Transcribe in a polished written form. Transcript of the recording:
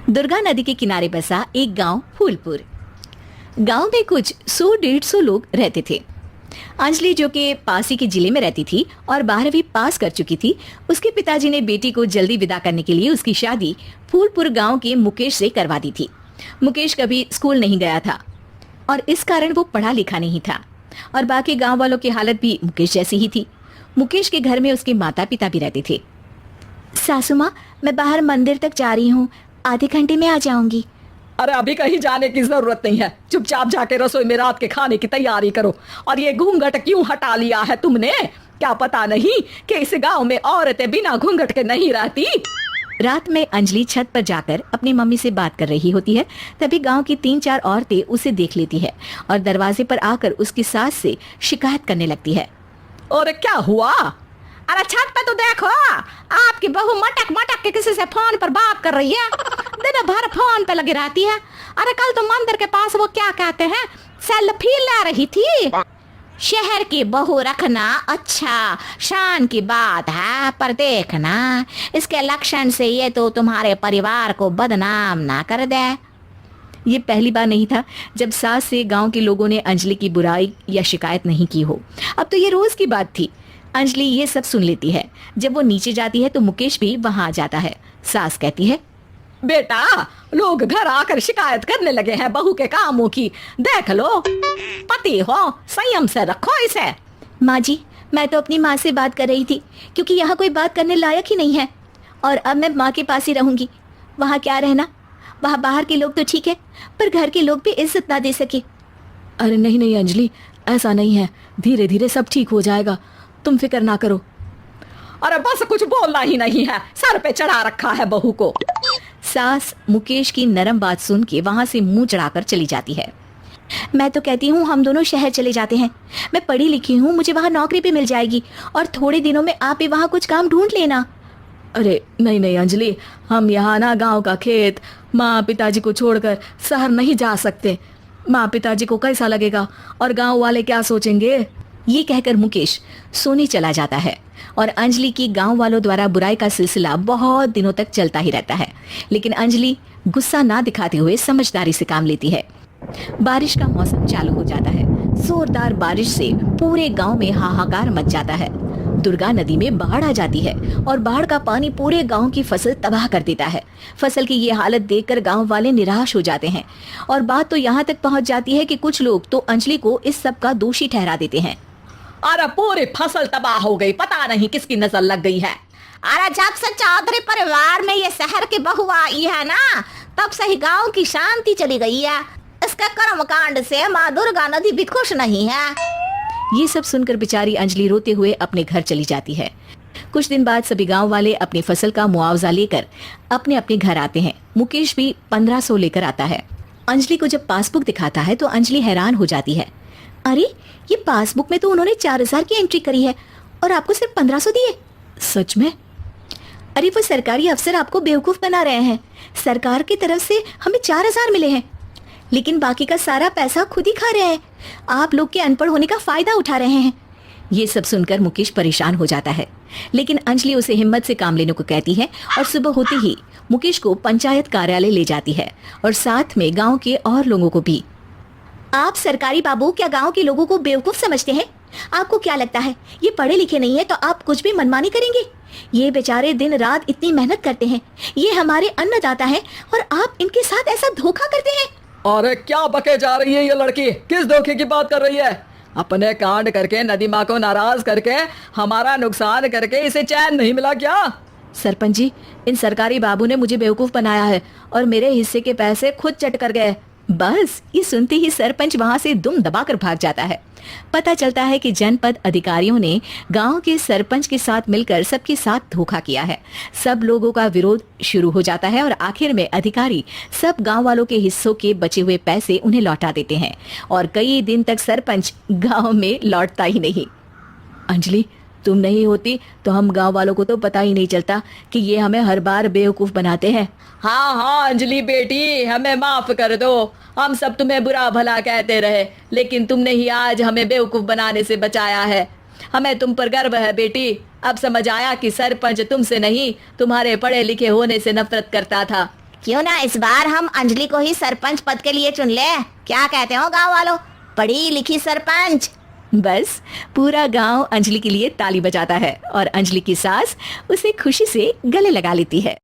दुर्गा नदी के किनारे बसा एक गांव फूलपुर। गांव में कुछ 100-150 लोग रहते थे। अंजलि, जो कि पास ही के जिले में रहती थी और 12वीं पास कर चुकी थी, उसके पिताजी ने बेटी को जल्दी विदा करने के लिए उसकी शादी फूलपुर गांव के मुकेश से करवा दी थी। मुकेश कभी स्कूल नहीं गया था और इस कारण वो पढ़ा लिखा नहीं था और बाकी गांव वालों की हालत भी मुकेश जैसी ही थी। मुकेश के घर में उसके माता पिता भी रहते थे। सासू माँ, मैं बाहर मंदिर तक जा रही हूँ, आधे घंटे में आ जाऊंगी। अरे अभी कहीं जाने की जरूरत नहीं है, चुपचाप जाके रसोई में रात के खाने की तैयारी करो। और ये घूंघट क्यों हटा लिया है तुमने? क्या पता नहीं कि इस गांव में औरतें बिना घूंघट के नहीं रहती। रात में अंजलि छत पर जाकर अपनी मम्मी से बात कर रही होती है। तभी गांव की 3-4 औरतें उसे देख लेती है और दरवाजे पर आकर उसकी सास से शिकायत करने लगती है। और क्या हुआ? अरे छत पे तो देखो, आपकी बहू मटक मटक के किसी से फोन पर बात कर रही है, दिन भर फोन पे लगी रहती है। अरे कल तो मंदिर के पास वो क्या कहते हैं, सेल्फी ले रही थी। शहर की बहू रखना अच्छा शान की बात है, पर देखना इसके लक्षण से ये तो तुम्हारे परिवार को बदनाम ना कर दे। ये पहली बार नहीं था जब सास से गांव के लोगों ने अंजलि की बुराई या शिकायत नहीं की हो। अब तो ये रोज की बात थी। अंजलि ये सब सुन लेती है। जब वो नीचे जाती है तो मुकेश भी वहां आ जाता है। सास कहती है, बेटा, लोग घर आकर शिकायत करने लगे हैं बहू के कामों की, देख लो। पति हो, संयम से रखो इसे। माँ जी, मैं तो अपनी माँ से बात कर रही थी क्योंकि यहाँ कोई बात करने लायक ही नहीं है और अब मैं माँ के पास ही रहूंगी। वहाँ क्या रहना, वहाँ बाहर के लोग तो ठीक है पर घर के लोग भी इज्जत ना दे सके। अरे नहीं नहीं अंजलि, ऐसा नहीं है, धीरे धीरे सब ठीक हो जाएगा, तुम फिक्र ना करो। अरे बस कुछ बोलना ही नहीं है, सर पे चढ़ा रखा है बहू को। सास मुकेश की नरम बात सुन के वहां से मुंह चढ़ाकर चली जाती है। मैं तो कहती हूँ हम दोनों शहर चले जाते हैं। मैं पढ़ी लिखी हूँ, मुझे वहाँ नौकरी भी मिल जाएगी और थोड़े दिनों में आप भी वहाँ कुछ काम ढूंढ लेना। अरे नहीं नहीं अंजलि, हम यहाँ ना गांव का खेत, माँ पिताजी को छोड़कर शहर नहीं जा सकते। माँ पिताजी को कैसा लगेगा और गांव वाले क्या सोचेंगे? ये कहकर मुकेश सोने चला जाता है और अंजलि की गांव वालों द्वारा बुराई का सिलसिला बहुत दिनों तक चलता ही रहता है। लेकिन अंजलि गुस्सा ना दिखाते हुए समझदारी से काम लेती है। बारिश का मौसम चालू हो जाता है। जोरदार बारिश से पूरे गांव में हाहाकार मच जाता है। दुर्गा नदी में बाढ़ आ जाती है और बाढ़ का पानी पूरे गांव की फसल तबाह कर देता है। फसल की ये हालत देखकर गांव वाले निराश हो जाते हैं और बात तो यहाँ तक पहुँच जाती है कि कुछ लोग तो अंजलि को इस सब का दोषी ठहरा देते हैं। अरे पूरी फसल तबाह हो गई, पता नहीं किसकी नजर लग गई है। अरे जब से चौधरी परिवार में ये शहर की बहू आई है ना, तब से ही गांव की शांति चली गई है। इसके कर्म कांड से माँ दुर्गा नदी भी खुश नहीं है। ये सब सुनकर बेचारी अंजलि रोते हुए अपने घर चली जाती है। कुछ दिन बाद सभी गांव वाले अपनी फसल का मुआवजा लेकर अपने अपने घर आते हैं। मुकेश भी 1500 लेकर आता है। अंजलि को जब पासबुक दिखाता है तो अंजलि हैरान हो जाती है। अरे, ये पासबुक में तो उन्होंने 4000 की एंट्री करी है और आपको सिर्फ 1500 दिए। सच में? अरे वो सरकारी अफसर आपको बेवकूफ बना रहे हैं। सरकार की तरफ से हमें 4000 मिले हैं लेकिन बाकी का सारा पैसा खुद ही खा रहे हैं। आप लोग के अनपढ़ होने का फायदा उठा रहे हैं। ये सब सुनकर मुकेश परेशान हो जाता है लेकिन अंजलि उसे हिम्मत से काम लेने को कहती है और सुबह होते ही मुकेश को पंचायत कार्यालय ले जाती है और साथ में गाँव के और लोगों को भी। आप सरकारी बाबू क्या गांव के लोगों को बेवकूफ समझते हैं? आपको क्या लगता है ये पढ़े लिखे नहीं है तो आप कुछ भी मनमानी करेंगे? ये बेचारे दिन रात इतनी मेहनत करते हैं, ये हमारे अन्नदाता हैं और आप इनके साथ ऐसा धोखा करते हैं। अरे क्या बके जा रही है ये लड़की, किस धोखे की बात कर रही है? अपने कांड करके नदी माँ को नाराज करके हमारा नुकसान करके इसे चैन नहीं मिला क्या? सरपंच जी, इन सरकारी बाबू ने मुझे बेवकूफ बनाया है और मेरे हिस्से के पैसे खुद चट कर गए। बस ये सुनते ही सरपंच वहां से दुम दबाकर भाग जाता है। पता चलता है कि जनपद अधिकारियों ने गांव के सरपंच के साथ मिलकर सबके साथ धोखा किया है। सब लोगों का विरोध शुरू हो जाता है और आखिर में अधिकारी सब गांव वालों के हिस्सों के बचे हुए पैसे उन्हें लौटा देते हैं और कई दिन तक सरपंच गांव में लौटता ही नहीं। अंजलि, तुम नहीं होती तो हम गांव वालों को तो पता ही नहीं चलता कि ये हमें हर बार बेवकूफ बनाते हैं। हाँ हाँ अंजलि बेटी, हमें माफ कर दो। हम सब तुम्हें बुरा भला कहते रहे लेकिन तुमने ही आज हमें बेवकूफ बनाने से बचाया है। हमें तुम पर गर्व है बेटी। अब समझ आया कि सरपंच तुमसे नहीं तुम्हारे पढ़े लिखे होने से नफरत करता था। क्यों ना इस बार हम अंजलि को ही सरपंच पद के लिए चुन ले, क्या कहते हो गांव वालों? पढ़ी लिखी सरपंच। बस पूरा गांव अंजलि के लिए ताली बजाता है और अंजलि की सास उसे खुशी से गले लगा लेती है।